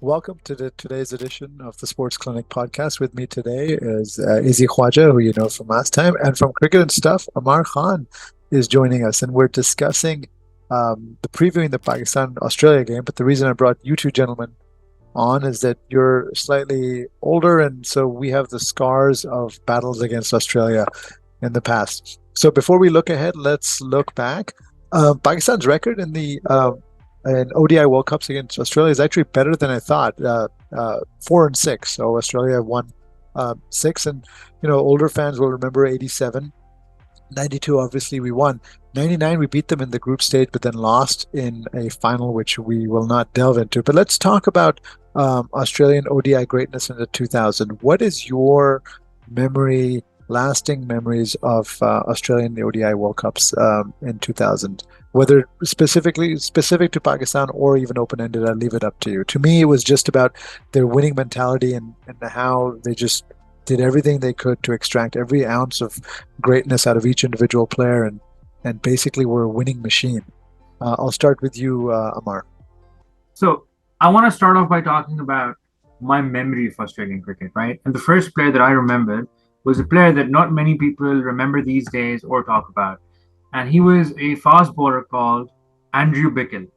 Welcome to today's edition of the Sports Clinic podcast. With me today is Izzy Khwaja, who you know from last time, and from Cricket and Stuff, Amar Khan is joining us, and we're discussing the previewing the Pakistan-Australia game. But the reason I brought you two gentlemen on is that you're slightly older, and so we have the scars of battles against Australia in the past. So before we look ahead, let's look back. Pakistan's record in ODI World Cups against Australia is actually better than I thought. 4-6. So Australia won six, and older fans will remember 87. 92, obviously, we won. 99, we beat them in the group stage, but then lost in a final, which we will not delve into. But let's talk about Australian ODI greatness in the 2000. What is your lasting memories of Australian ODI World Cups in 2000? Whether specific to Pakistan or even open-ended, I'll leave it up to you. To me, it was just about their winning mentality and how they just did everything they could to extract every ounce of greatness out of each individual player and basically were a winning machine. I'll start with you, Amar. So I want to start off by talking about my memory of Australian cricket, right? And the first player that I remembered was a player that not many people remember these days or talk about. And he was a fast bowler called Andrew Bickle.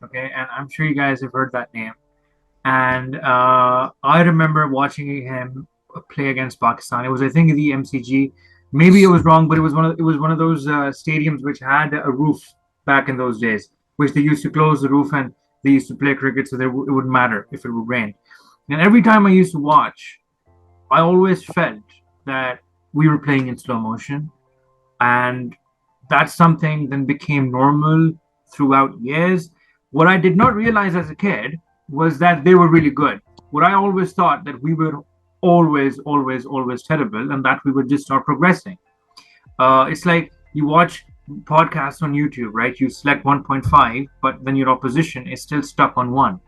Okay, and I'm sure you guys have heard that name. And I remember watching him play against Pakistan. It was, I think, the MCG. Maybe it was wrong, but it was one of those stadiums which had a roof back in those days, which they used to close the roof and they used to play cricket, so it wouldn't matter if it would rain. And every time I used to watch, I always felt that we were playing in slow motion, and that's something then became normal throughout years. What I did not realize as a kid was that they were really good. What I always thought that we were always terrible and that we would just start progressing. It's like you watch podcasts on YouTube, right? You select 1.5, but then your opposition is still stuck on 1.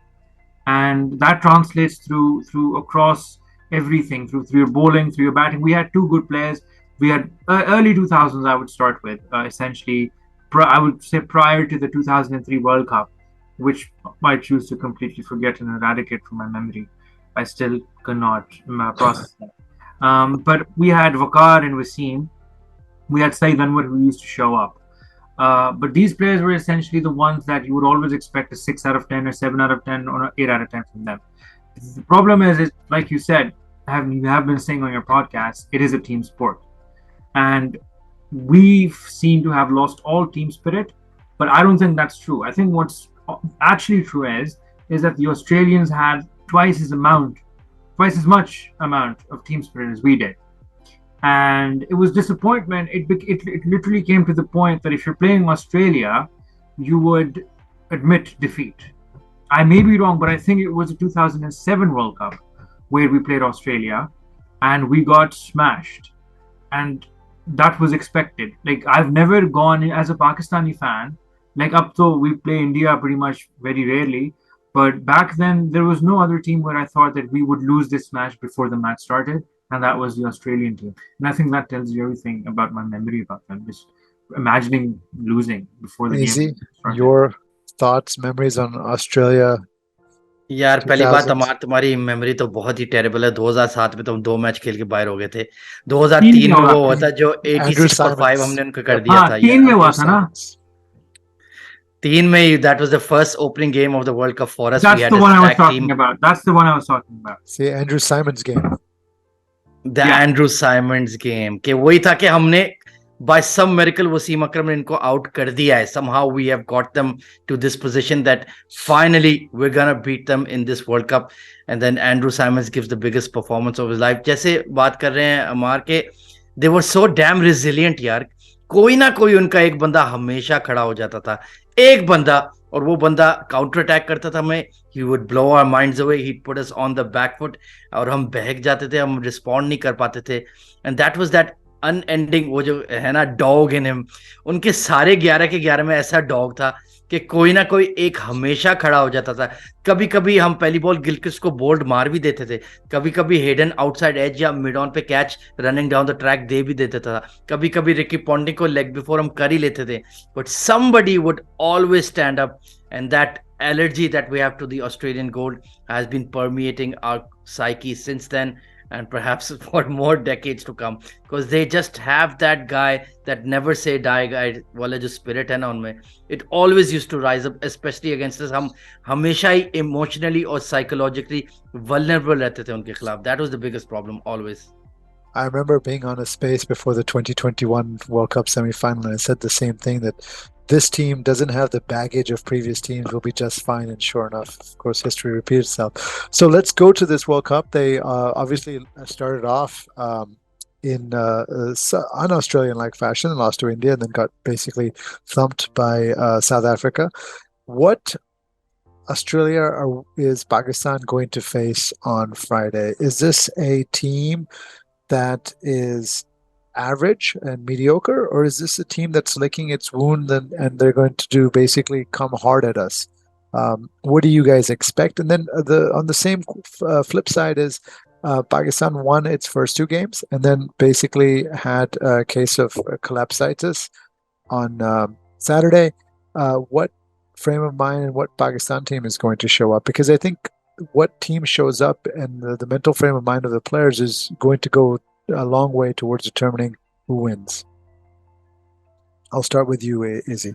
And that translates through across everything, through your bowling, through your batting. We had two good players. We had early 2000s, I would start with, essentially, I would say prior to the 2003 World Cup, which I choose to completely forget and eradicate from my memory. I still cannot process that. But we had Waqar and Wasim. We had Saeed Anwar, who used to show up. But these players were essentially the ones that you would always expect a 6 out of 10 or 7 out of 10 or 8 out of 10 from them. The problem is like you said, you have been saying on your podcast, it is a team sport. And we seem to have lost all team spirit, but I don't think that's true. I think what's actually true is that the Australians had twice as much amount of team spirit as we did. And it was disappointment. It literally came to the point that if you're playing Australia, you would admit defeat. I may be wrong, but I think it was the 2007 World Cup where we played Australia and we got smashed. And that was expected. Like, I've never gone as a Pakistani fan, like up to we play India pretty much very rarely. But back then, there was no other team where I thought that we would lose this match before the match started. And that was the Australian team. And I think that tells you everything about my memory about them. Just imagining losing before the Easy. game started. Your thoughts, memories on Australia? यार पहली बात तुम्हारी memory तो बहुत ही terrible है। 2007 में तो हम 2 मैच खेल के बाहर हो गए थे। 2003 में वो हुआ था जो 86 for 5 हमने उनको कर दिया था। 3 में हुआ था ना? 3 में that was the first opening game of the World Cup for us. That's the one I was talking about. That's the one I was talking about. See, Andrew Symonds game. The Andrew Symonds game के वही था कि हमने by some miracle Wasim Akram ने इनको out कर दिया है. Somehow we have got them to this position that finally we're gonna beat them in this World Cup. And then Andrew Symonds gives the biggest performance of his life. जैसे बात कर रहे हैं अमार के, they were so damn resilient यार. कोई ना कोई उनका एक बंदा हमेशा खड़ा हो जाता था, एक बंदा, और वो बंदा काउंटर अटैक करता था हमें. he would blow our minds away, he'd put us on the back foot और हम बहक जाते थे, हम रिस्पॉन्ड नहीं कर पाते थे. and that was that unending, वो जो है ना डॉग इन हिम. उनके सारे 11 के 11 में ऐसा डॉग था कि कोई ना कोई एक हमेशा खड़ा हो जाता था. कभी कभी हम पहली बॉल गिलक्रिस्ट को बोल्ड मार भी देते थे, कभी कभी हेडन आउटसाइड एज या मिड ऑन पे catch running down the track दे भी देता था, कभी कभी रिकी पॉन्टिंग को लेग बिफोर हम कर ही लेते थे. But somebody would always stand up, and that allergy that we have to the Australian gold has been permeating our psyche since then, and perhaps for more decades to come, because they just have that guy, that never say die guy वाला जो spirit है ना उनमें, it always used to rise up, especially against us. हम हमेशा ही emotionally और psychologically vulnerable रहते थे उनके खिलाफ. That was the biggest problem always. I remember being on a space before the 2021 World Cup semifinal, and I said the same thing, that this team doesn't have the baggage of previous teams, will be just fine. And sure enough, of course, history repeats itself. So let's go to this World Cup. They obviously started off in an Australian-like fashion, and lost to India, and then got basically thumped by South Africa. What is Pakistan going to face on Friday? Is this a team that is average and mediocre, or is this a team that's licking its wound and they're going to basically come hard at us? What do you guys expect? And then on the same flip side is Pakistan won its first two games and then basically had a case of collapsitis on Saturday. What frame of mind and what Pakistan team is going to show up? Because I think what team shows up and the mental frame of mind of the players is going to go a long way towards determining who wins. I'll start with you, Izzy.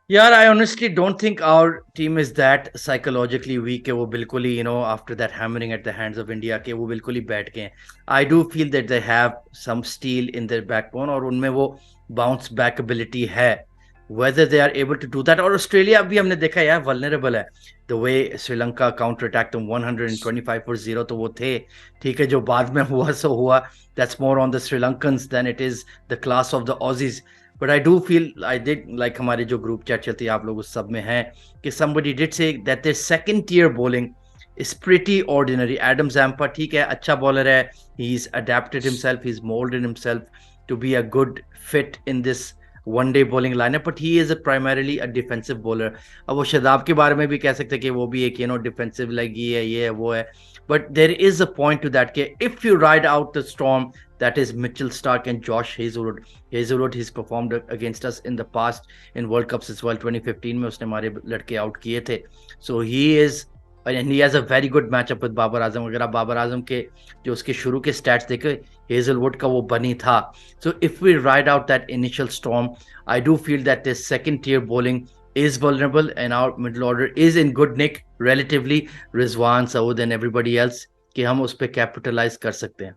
Yeah, I honestly don't think our team is that psychologically weak कि वो बिल्कुल ही, after that hammering at the hands of India कि वो बिल्कुल ही बैठ गए. I do feel that they have some steel in their backbone और उनमें वो bounce back ability है. Whether they are able to do that, और ऑस्ट्रेलिया भी हमने देखा यार vulnerable है. The way Sri Lanka counter attacked them 125-0 तो वो थे. ठीक है, जो बाद में हुआ सो हुआ. That's more on the Sri Lankans than it is the class of the Aussies. But I do feel, I did like हमारे जो group chat चलती है आप लोग उस सब में हैं कि somebody did say that their second tier bowling is pretty ordinary. Adam Zampa ठीक है, अच्छा bowler है. He's adapted himself, he's molded himself to be a good fit in this one day bowling lineup, but he is primarily a defensive bowler. अब वो शादाब के बारे में भी कह सकते हैं कि वो भी एक defensive like ये है वो है. But there is a point to that कि if you ride out the storm, that is Mitchell Stark and Josh Hazelwood. Hazelwood, he's performed against us in the past in World Cups as well. 2015 में उसने हमारे लड़के out किए थे. So he is, and he has a very good matchup with Babar Azam. अगर आप बाबर आजम के जो उसके शुरू के स्टैट्स देखे, हेजलवुड का वो बनी था. So if we ride out that initial storm, I do feel that this second tier bowling is vulnerable and our middle order is in good nick relatively. Rizwan, Saud and everybody else कि हम उस पे capitalize कर सकते हैं.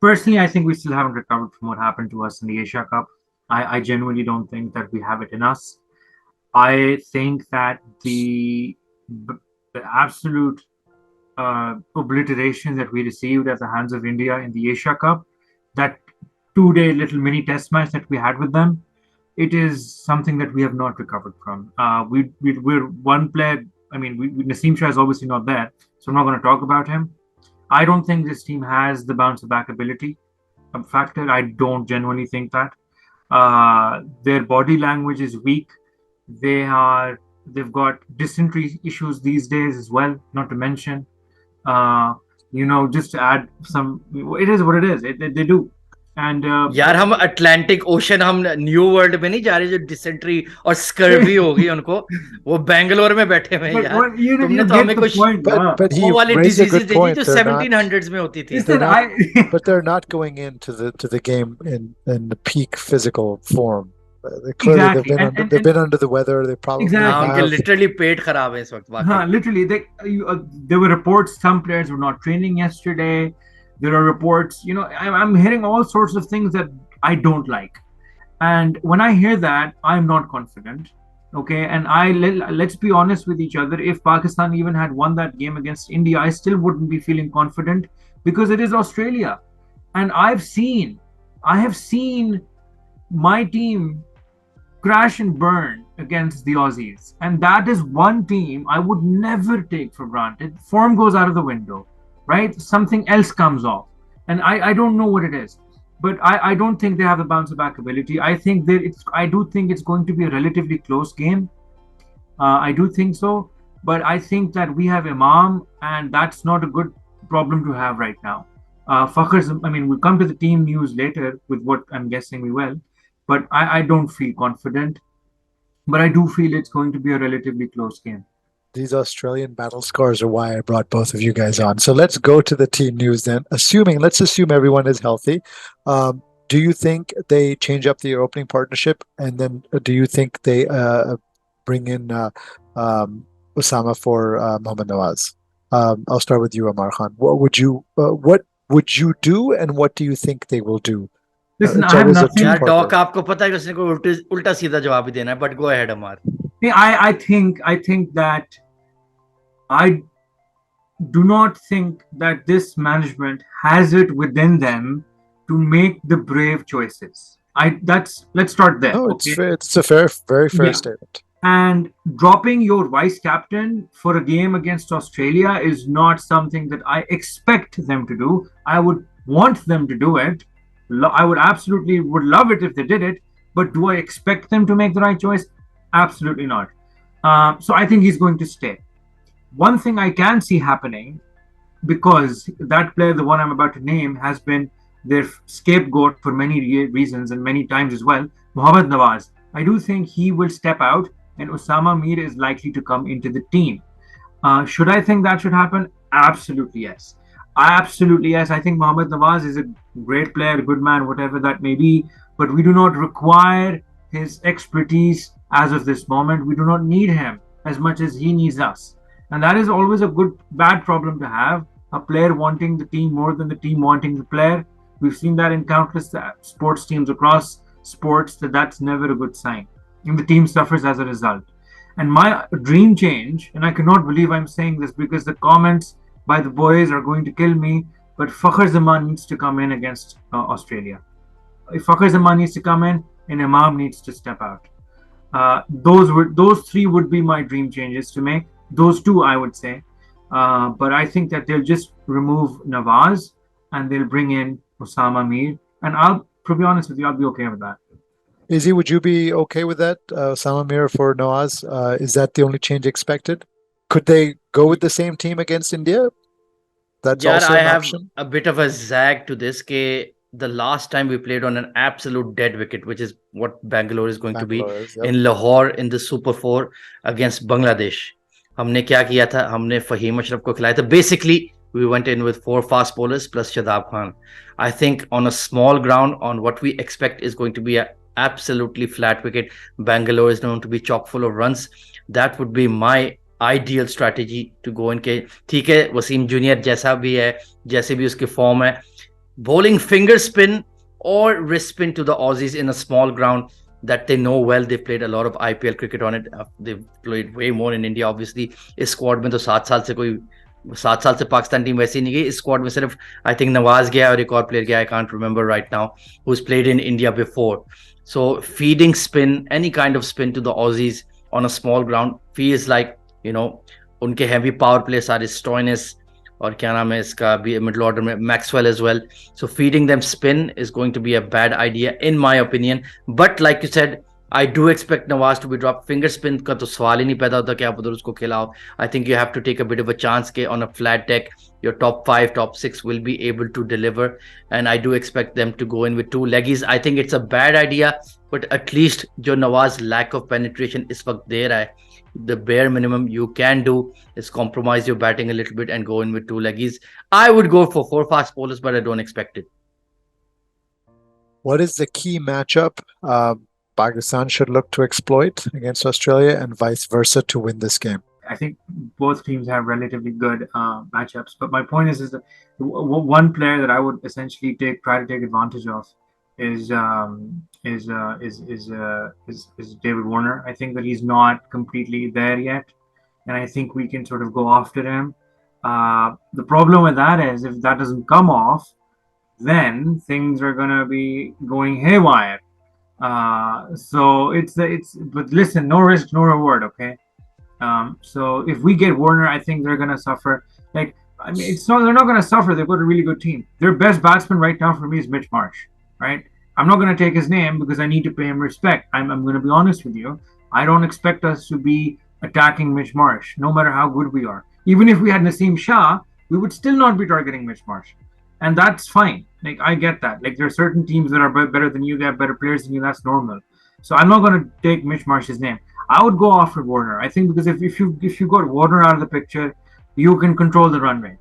Personally, I think we still haven't recovered from what happened to us in the Asia Cup. I genuinely don't think that we have it in us. I think that the absolute obliteration that we received at the hands of India in the Asia Cup, that 2-day little mini test match that we had with them, it is something that we have not recovered from. We're one player. I mean, Naseem Shah is obviously not there, so I'm not going to talk about him. I don't think this team has the bounce back ability factor. I don't genuinely think that. Their body language is weak. They've got dysentery issues these days as well, not to mention. Just to add some, it is what it is. They do. And यार हम Atlantic ocean, हम new world में नहीं जा रहे जो dysentery और scurvy हो गई उनको, वो बेंगलोर में बैठे हुए हैं यार. तुमने तो हमें कुछ वो वाली डिजीजेस दे दी जो 1700s में होती थी. But they're not going into the game in the peak physical form. Clearly, exactly. they've been under the weather. They probably exactly. have. Literally पेट खराब है इस वक्त. Literally, there were reports some players were not training yesterday. There are reports, I'm hearing all sorts of things that I don't like. And when I hear that, I'm not confident. Okay. And let's be honest with each other. If Pakistan even had won that game against India, I still wouldn't be feeling confident because it is Australia. And I have seen my team crash and burn against the Aussies. And that is one team I would never take for granted. Form goes out of the window. Right? Something else comes off. And I don't know what it is. But I don't think they have the bounce back ability. I do think it's going to be a relatively close game. I do think so. But I think that we have Imam, and that's not a good problem to have right now. Fakhr's, we'll come to the team news later with what I'm guessing we will. But I don't feel confident. but I do feel it's going to be a relatively close game. These Australian battle scars are why I brought both of you guys on. So let's go to the team news then. Let's assume everyone is healthy. Do you think they change up the opening partnership, and then do you think they bring in Osama for Mohammad Nawaz? I'll start with you, Amar Khan. What would you do, and what do you think they will do? Listen, It's I have always a nothing. यार two-parter. Dock आपको पता है कि उसने कोई उल्टा सीधा जवाब ही देना है but go ahead Amar I think that I do not think that this management has it within them to make the brave choices. Let's start there. No, Okay. it's a very fair Yeah. statement. And dropping your vice captain for a game against Australia is not something that I expect them to do. I would want them to do it. I would absolutely would love it if they did it. But do I expect them to make the right choice? Absolutely not. So I think he's going to stay. One thing I can see happening, because that player, the one I'm about to name, has been their scapegoat for many reasons and many times as well, Mohammad Nawaz. I do think he will step out and Osama Mir is likely to come into the team. Should I think that should happen? Absolutely yes. Absolutely yes. I think Mohammad Nawaz is a great player, a good man, whatever that may be, but we do not require his expertise as of this moment. We do not need him as much as he needs us. And that is always a bad problem to have. A player wanting the team more than the team wanting the player. We've seen that in countless sports teams across sports, that's never a good sign. And the team suffers as a result. And my dream change, and I cannot believe I'm saying this because the comments by the boys are going to kill me, but Fakhar Zaman needs to come in against Australia. If Fakhar Zaman needs to come in, and Imam needs to step out. Those three would be my dream changes to make. Those two, I would say. But I think that they'll just remove Nawaz and they'll bring in Osama Mir. And to be honest with you, I'll be okay with that. Izzy, would you be okay with that? Osama Mir for Nawaz? Is that the only change expected? Could they go with the same team against India? That's यार also I an have option. a bit of a zag to this के the last time we played on an absolute dead wicket, which is what Bangalore is going to be Bangalore is, yep. in Lahore in the Super 4 against Bangladesh. हमने क्या किया था? हमने फहीम अशरफ को खिलाया था. Basically, we went in with 4 fast bowlers plus Shadab Khan. I think on a small ground, on what we expect is going to be an absolutely flat wicket, Bangalore is known to be chock full of runs. That would be my ideal strategy to go इनके. ठीक है, Wasim junior जैसा भी है, जैसे भी उसकी form है, bowling finger spin or wrist spin to the Aussies in a small ground that they know well. They've played a lot of IPL cricket on it. They've played way more in India obviously. इस squad में तो 7 साल से Pakistan team वैसे ही नहीं गई. इस squad में सिर्फ आई थिंक नवाज गया और एक और प्लेयर गया, I can't remember right now, who's played in India before. So feeding spin, any kind of spin to the Aussies on a small ground feels like, you know, उनके heavy power play सारे Stoinis और क्या नाम है इसका भी middle order में Maxwell as well. So feeding them spin is going to be a bad idea in my opinion. But like you said, I do expect Nawaz to be drop. Finger spin का तो सवाल ही नहीं पैदा होता कि आप उधर उसको खिलाओ. I think you have to take a bit of a chance के on a flat deck your top 5, top 6 will be able to deliver, and I do expect them to go in with 2 leggies. I think it's a bad idea, but at least जो Nawaz lack of penetration इस वक्त दे रहा है, the bare minimum you can do is compromise your batting a little bit and go in with 2 leggies. I would go for 4 fast bowlers, but I don't expect it. What is the key matchup Pakistan should look to exploit against Australia and vice versa to win this game? I think both teams have relatively good matchups, but my point is that one player that I would essentially try to take advantage of is David Warner. I think that he's not completely there yet, and I think we can sort of go after him. The problem with that is if that doesn't come off, then things are gonna be going haywire. So but listen, no risk, no reward. Okay. So if we get Warner, I think they're gonna suffer. Like, I mean, they're not gonna suffer. They've got a really good team. Their best batsman right now for me is Mitch Marsh. Right? I'm not gonna take his name because I need to pay him respect. I'm gonna be honest with you. I don't expect us to be attacking Mitch Marsh, no matter how good we are. Even if we had Naseem Shah, we would still not be targeting Mitch Marsh, and that's fine. Like, I get that. Like, there are certain teams that are better than you. They have better players than you. That's normal. So I'm not going to take Mitch Marsh's name. I would go after Warner. I think because if you got Warner out of the picture, you can control the run rate,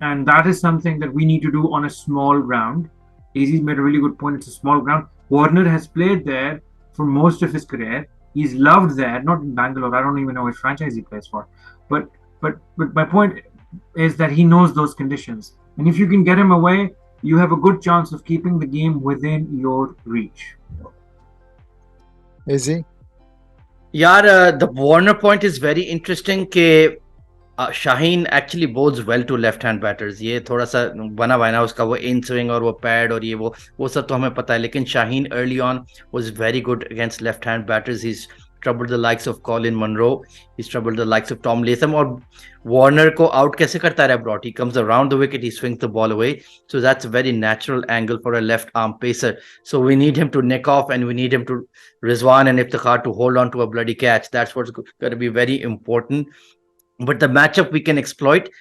and that is something that we need to do on a small ground. Easy's made a really good point. It's a small ground. Warner has played there for most of his career. He's loved there, not in Bangalore. I don't even know which franchise he plays for, but but my point is that he knows those conditions, and if you can get him away, you have a good chance of keeping the game within your reach. Izzy? यार the Warner point is very interesting कि Shaheen actually bowls well to left hand batters. ये थोड़ा सा बना हुआ है ना उसका, वो इन स्विंग और वो पैड और ये वो सब तो हमें पता है, लेकिन Shaheen early on was very good against left hand batters. He troubled the likes of Colin Munro, he's troubled the likes of Tom Latham. और वार्नर को आउट कैसे करता है brought? He comes around the wicket, he swings the ball away, so that's a very natural angle for a left arm pacer. So we need him to nick off, and we need him to Rizwan and Iftikhar to hold on to a bloody catch. That's what's going to be very important. But the matchup we can exploit.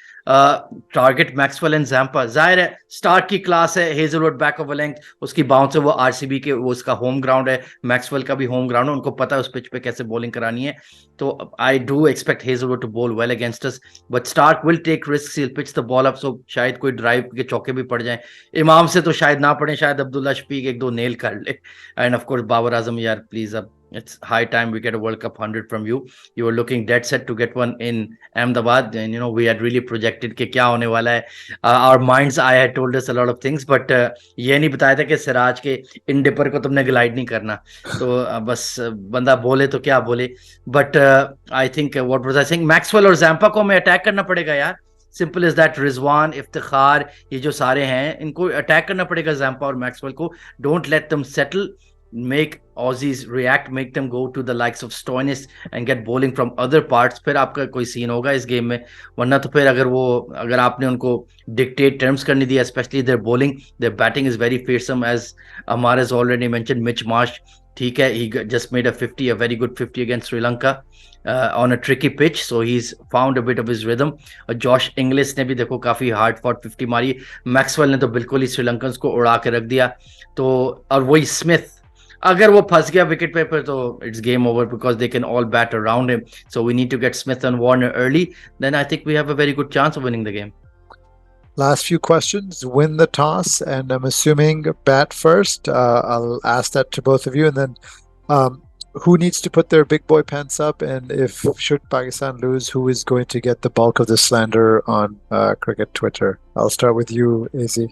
Target Maxwell and Zampa. जाहिर है Stark की class है, Hazlewood back of a length, उसकी bounce है, वो RCB के वो उसका होम ग्राउंड है, मैक्सवेल का भी होम ग्राउंड है, उनको पता है उस पिच पे कैसे बॉलिंग करानी है. तो I do expect Hazlewood to bowl well against us, but Starc will take risk, he pitch the ball up, so शायद कोई ड्राइव के चौके भी पड़ जाए. इमाम से तो शायद ना पड़े, शायद अब्दुल्ला शफीक एक दो नेल कर ले. End of course Babar Azam, यार प्लीज, अब it's high time we get a World Cup 100 from you. You were looking dead set to get one in Ahmedabad, and you know we had really projected कि क्या होने वाला है. Our mind's eye had told us a lot of things, but ये नहीं बताया था कि सिराज के इन डिपर को तुमने ग्लाइड नहीं करना. तो बस बंदा बोले तो क्या बोले. But I think what was I saying, Maxwell और ज़ैम्पा को हमें अटैक करना पड़ेगा यार. Simple is that. Rizwan, Iftikhar, ये जो सारे हैं, इनको अटैक करना पड़ेगा ज़ैम्पा और मैक्सवेल को. Don't let them settle. Make Aussies react, make them go to the likes of Stoinis and get bowling from other parts. फिर आपका कोई सीन होगा इस गेम में. वरना तो फिर अगर आपने उनको dictate terms करने दिया, especially their bowling, their batting is very fearsome, as Amar has already mentioned. Mitch Marsh, ठीक है, he just made a 50, a very good 50 against Sri Lanka on a tricky pitch, so he's found a bit of his rhythm. Josh Inglis ने भी देखो काफी hard fought 50 मारी. Maxwell ने तो बिल्कुल ही श्रीलंकन्स को उड़ा के रख दिया. तो और वही स्मिथ, अगर वो फंस गया विकेट पे तो it's game over, because they can all bat around him. So we need to get Smith and Warner early, then I think we have a very good chance of winning the game. Last few questions. Win the toss, and I'm assuming bat first. I'll ask that to both of you, and then who needs to put their big boy pants up, and if should Pakistan lose, who is going to get the bulk of the slander on cricket Twitter? I'll start with you, AZ.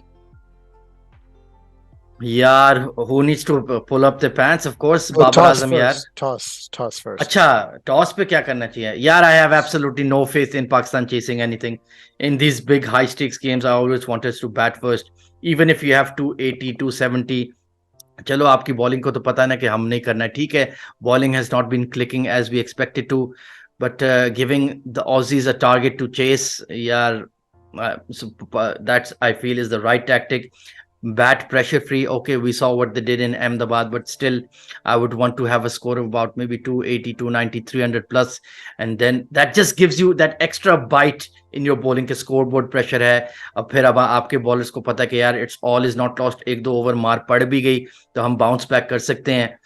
यार who needs to pull up the pants? Of course Oh, Babar toss Azam. first. यार Toss first. अच्छा, toss पे क्या करना चाहिए यार? I have absolutely no faith in Pakistan chasing anything in these big high stakes games. I always want us to bat first, even if you have 280 270. चलो आपकी bowling को तो पता है ना कि हम नहीं करना है, ठीक है. Bowling has not been clicking as we expected to, but giving the Aussies a target to chase, यार that's I feel is the right tactic. Bat pressure free. Okay, we saw what they did in Ahmedabad, but still I would want to have a score of about maybe 280 290 300 plus, and then that just gives you that extra bite in your bowling के scoreboard pressure है. अब फिर अब आपके bowlers को पता है कि यार it's all is not lost, एक दो ओवर मार पड़ भी गई तो हम bounce back कर सकते हैं.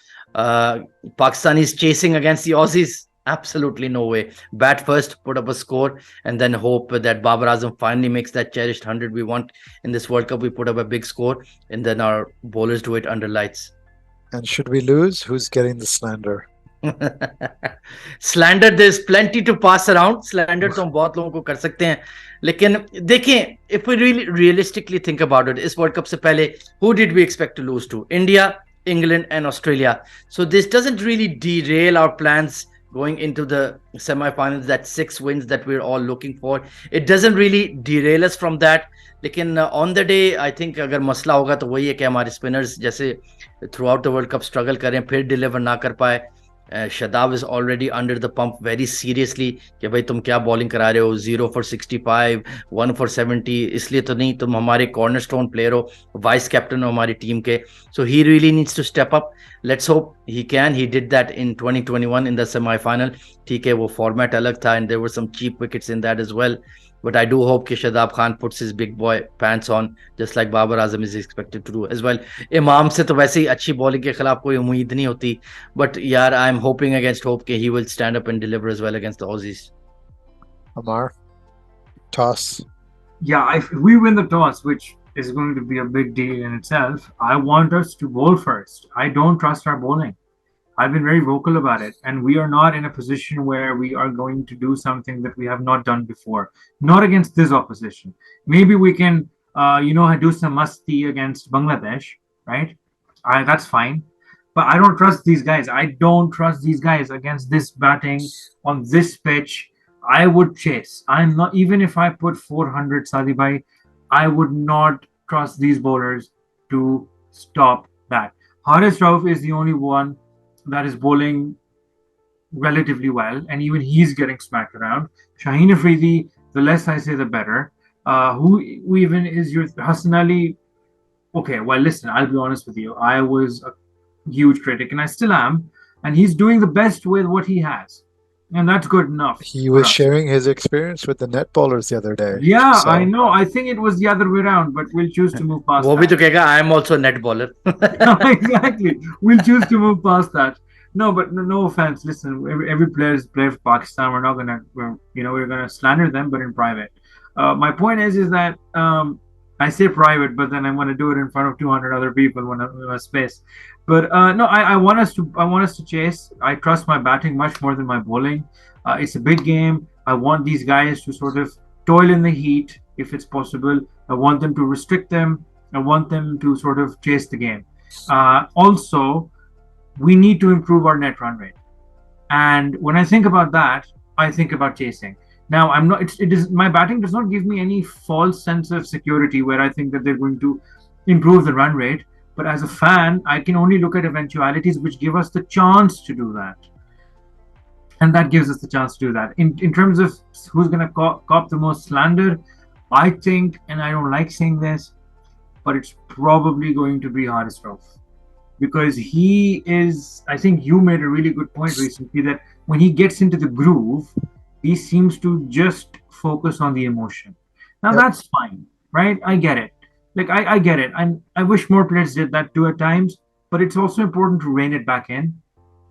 Pakistan is chasing against the Aussies. Absolutely no way. Bat first, put up a score, and then hope that Babar Azam finally makes that cherished 100 we want in this World Cup. We put up a big score, and then our bowlers do it under lights. And should we lose, who's getting the slander? Slander, there's plenty to pass around. Slander तो हम बहुत लोगों को कर सकते हैं, लेकिन देखें, if we really realistically think about it, इस World Cup से पहले who did we expect to lose to? India, England, and Australia. So this doesn't really derail our plans going into the semi-finals, that 6 wins that we're all looking for. It doesn't really derail us from that. लेकिन on the day, I think अगर मसला होगा तो वही है कि हमारे spinners जैसे throughout the World Cup struggle करें, फिर डिलीवर ना कर पाए. Shadab is already under the pump very seriously कि भाई तुम क्या बॉलिंग करा रहे हो, 0 for 65, 1 for 70. इसलिए तो नहीं, तुम हमारे कॉर्नरस्टोन प्लेयर हो, वाइस कैप्टन हो हमारी टीम के. So he really needs to step up. Let's hope he can. He did that in 2021 in the semi-final. ठीक है, वो फॉर्मेट अलग था and there were some cheap wickets in that as well. But I do hope कि Shadab Khan puts his big boy pants on, just like Babar Azam is expected to do as well. Imam से तो वैसे ही अच्छी bowling के खिलाफ कोई उम्मीद नहीं होती. But यार, I'm hoping against hope कि he will stand up and deliver as well against the Aussies. Amar, toss. Yeah, if we win the toss, which is going to be a big deal in itself, I want us to bowl first. I don't trust our bowling. I've been very vocal about it, and we are not in a position where we are going to do something that we have not done before. Not against this opposition. Maybe we can, do some masti against Bangladesh, right? That's fine. But I don't trust these guys. I don't trust these guys against this batting on this pitch. I would chase. I'm not, even if I put 400 Sadi Bhai, I would not trust these bowlers to stop that. Haris Rauf is the only one that is bowling relatively well, and even he's getting smacked around. Shaheen Afridi, the less I say, the better. Who even is your Hassan Ali? Okay, well, listen, I'll be honest with you. I was a huge critic, and I still am, and he's doing the best with what he has, and that's good enough. He was sharing his experience with the net bowlers the other day. Yeah, so. I know. I think it was the other way around, but we'll choose to move past वो भी that. तो कहेगा, I am also a net bowler. Exactly. We'll choose to move past that. No, but no offense. Listen, every player is a player for Pakistan. We're not gonna, we're gonna slander them, but in private. My point is that I say private, but then I want to do it in front of 200 other people when I have space. But no, I want us to chase. I trust my batting much more than my bowling. It's a big game. I want these guys to sort of toil in the heat if it's possible. I want them to restrict them. I want them to sort of chase the game. Also, we need to improve our net run rate. And when I think about that, I think about chasing. Now, I'm not. It is my batting does not give me any false sense of security where I think that they're going to improve the run rate. But as a fan, I can only look at eventualities which give us the chance to do that. And that gives us the chance to do that. In terms of who's going to cop the most slander, I think, and I don't like saying this, but it's probably going to be Haris Rauf. Because he is, I think you made a really good point recently that when he gets into the groove, he seems to just focus on the emotion. Now that's fine, right? I get it. Like I get it. And I wish more players did that too at times, but it's also important to rein it back in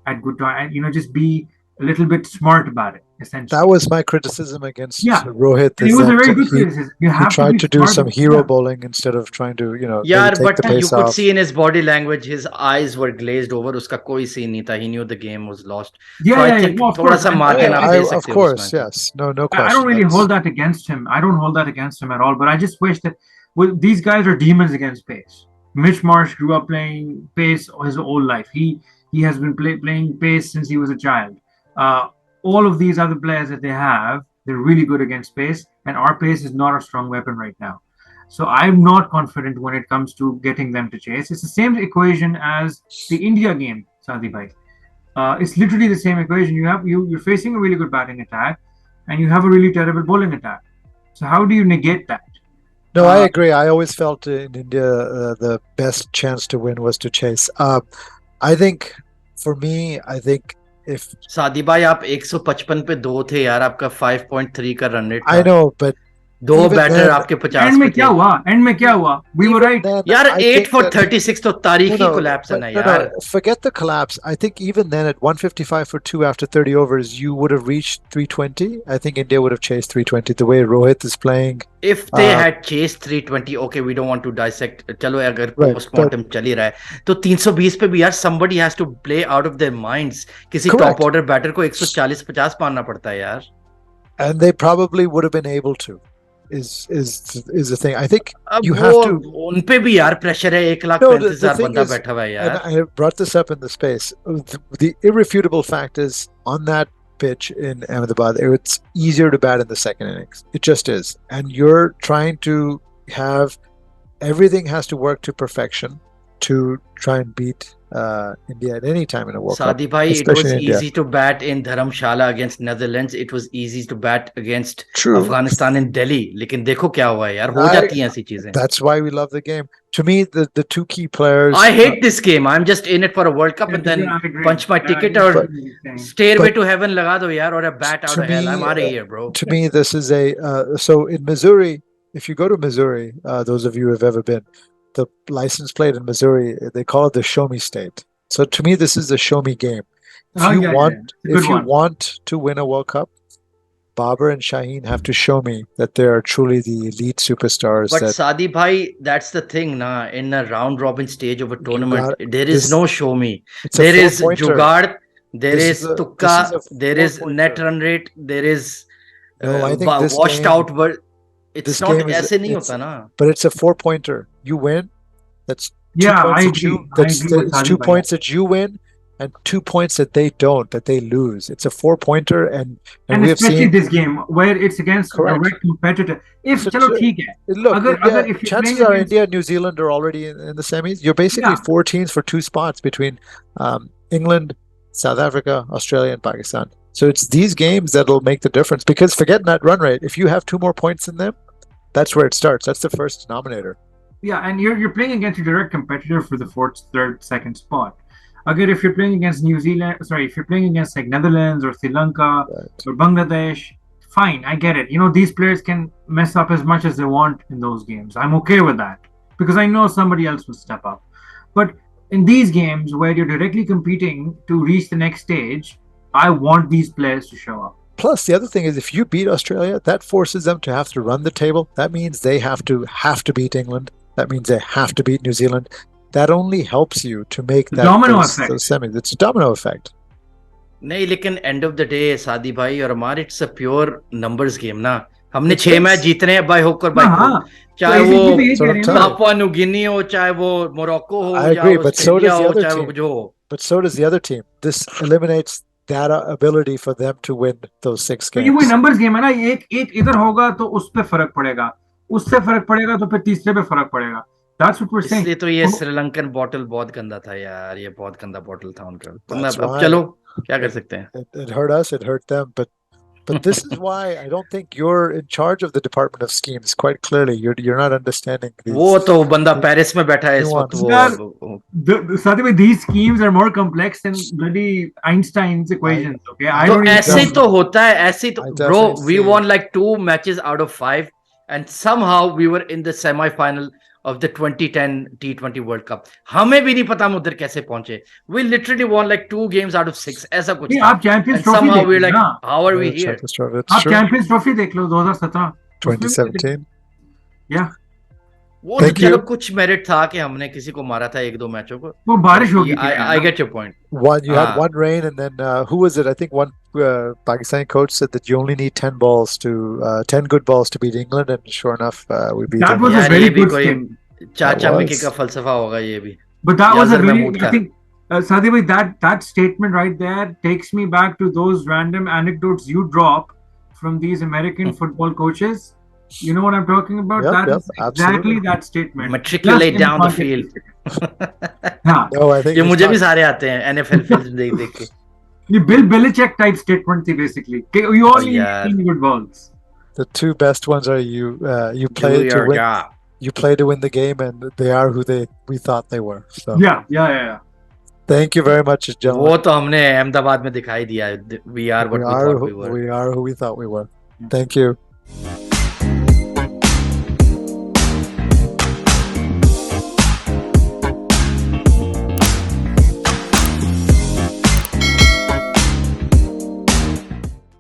at good time. Just be a little bit smart about it, essentially. That was my criticism against Rohit. It was a very good criticism. You have he tried to do some hero yeah. bowling instead of trying to, Yeah, take but the pace you could off. see in his body language, his eyes were glazed over. Uska koi scene nahi tha. He knew the game was lost. Yeah, so yeah, I think no, thoda sa margin aap de sakte of ho course, usme. yes. No question. I don't really hold that against him. I don't hold that against him at all. But I just wish that these guys are demons against pace. Mitch Marsh grew up playing pace his whole life. He has been playing pace since he was a child. All of these other players that they have, they're really good against pace, and our pace is not a strong weapon right now. So I'm not confident when it comes to getting them to chase. It's the same equation as the India game, Sadi Bhai. It's literally the same equation. You're facing a really good batting attack, and you have a really terrible bowling attack. So how do you negate that? No, I agree. I always felt in India the best chance to win was to chase. I think for me, if सादी भाई आप 155 पे 2 थे यार, आपका 5.3 का run rate था. I know, but 2 batter आपके 50 एंड में क्या हुआ? We were right. यार 8 for 36 तो तारीखी collapse है ना यार. Forget the collapse. I think even then at 155 for 2 after 30 overs, you would have reached 320. I think India would have chased 320 the way Rohit is playing. If they had chased 320, okay, we don't want to dissect. चलो अगर post-mortem चल ही रहा है तो 320 पे भी यार somebody has to play out of their minds. किसी top order batter को 140-50 मारना पड़ता है यार. And they probably would have been able to. Is the thing. I think you have to. उन पे भी यार pressure है. 1,35,000 बंदा बैठा हुआ है यार. And I brought this up in the space. The irrefutable fact is on that pitch in Ahmedabad, it's easier to bat in the second innings. It just is. And you're trying to have everything has to work to perfection. to try and beat India at any time in a World Cup. Sadi bhai, it especially was in India. easy to bat in Dharamshala against Netherlands. It was easy to bat against True. Afghanistan in Delhi. लेकिन देखो क्या हुआ यार, हो जाती हैं ऐसी चीजें. That's why we love the game. To me, the two key players. I hate this game. I'm just in it for a World Cup and then punch my ticket or stairway to heaven laga do yaar, or a bat out of hell. I'm out of here, bro. To me, this is so in Missouri. If you go to Missouri, those of you who have ever been, the license plate in Missouri, they call it the show me state. So to me, this is the show me game. If you want to win a World Cup, Babar and Shaheen have to show me that they are truly the elite superstars. But Sadi bhai, that's the thing, na. In a round robin stage of a tournament, there is no show me. There is Jugaad, there is Tukka, there is net run rate, there is washed out. But it's not aise nahi hota na. But it's a 4-pointer. You win. That's 2 points that's 2 points that you win. And 2 points that they don't, that they lose. It's a 4-pointer, and we have especially seen this game where it's against a red competitor. If chalo theek hai. Look, if chances are India and New Zealand are already in the semis. You're basically 4 teams for 2 spots between England, South Africa, Australia, and Pakistan. So it's these games that'll make the difference. Because forget net run rate. If you have 2 more points than them, that's where it starts. That's the first denominator. Yeah, and you're playing against a direct competitor for the 4th, 3rd, 2nd spot. Again, if you're playing against if you're playing against like Netherlands or Sri Lanka or Bangladesh, fine, I get it. These players can mess up as much as they want in those games. I'm okay with that because I know somebody else will step up. But in these games where you're directly competing to reach the next stage, I want these players to show up. Plus, the other thing is if you beat Australia, that forces them to have to run the table. That means they have to beat England. That means they have to beat New Zealand. That only helps you to make that domino effect. Those semis. It's a domino effect. नहीं, लेकिन end of the day, Sadi bhai और हमारे, it's a pure numbers game ना. हमने 6 match जीतने हैं by hook or by crook. चाहे वो पापुआ न्यू गिनी हो, चाहे वो मोरक्को हो, I agree, but so does the other team. But so does the other team. This eliminates that ability for them to win those 6 games. ये वही numbers game है ना. एक इधर होगा तो उस पे फर्क पड़ेगा, उससे फर्क पड़ेगा तो फिर तीसरे पे फर्क पड़ेगा. That's what we're saying. इसलिए तो ये श्रीलंकन बॉटल बहुत गंदा था यार. ये बहुत गंदा बॉटल था उनका. अब चलो क्या कर सकते हैं. It hurt us, it hurt them, but this is why I don't think you're in charge of the Department of Schemes. Quite clearly, you're not understanding. वो तो बंदा पेरिस में बैठा है इस वक्त. Sadi bhai, these schemes are more complex than bloody Einstein's equations. Okay, तो ऐसे ही तो होता है. ऐसे तो bro, we won like 2 matches out of 5, and somehow we were in the semi-final of the 2010 T20 World Cup. हमें भी नहीं पता हम उधर कैसे पहुंचे. We literally won like 2 games out of 6. ऐसा कुछ था. आप Champions Trophy somehow we're like, how are we here? आप Champions Trophy देख लो 2017. 2017. Yeah. वो चलो कुछ मेरिट था कि हमने किसी को मारा था 1-2 मैचों को. वो बारिश हो गई. I get your point. You had one rain, and then who was it? I think one Pakistani coach said that you only need 10 good balls to beat England, and sure enough, we beat them. That was a very good thing. चाचा Mickey का फलसफा होगा ये भी. But that was a very, I think, Sadi bhai, that statement right there takes me back to those random anecdotes you drop from these American football coaches. You know what I'm talking about? That is exactly that statement. Matriculate down the field. No, I think ये मुझे भी सारे आते हैं NFL films देख के. ये Bill Belichick type statement थी basically. You only need good balls. The 2 best ones are you play to win. You play to win the game, and they are who we thought they were. So yeah. Thank you very much, gentlemen. वो तो हमने अहमदाबाद में दिखाई दिया. We are what we thought we were. We are who we thought we were. Thank you.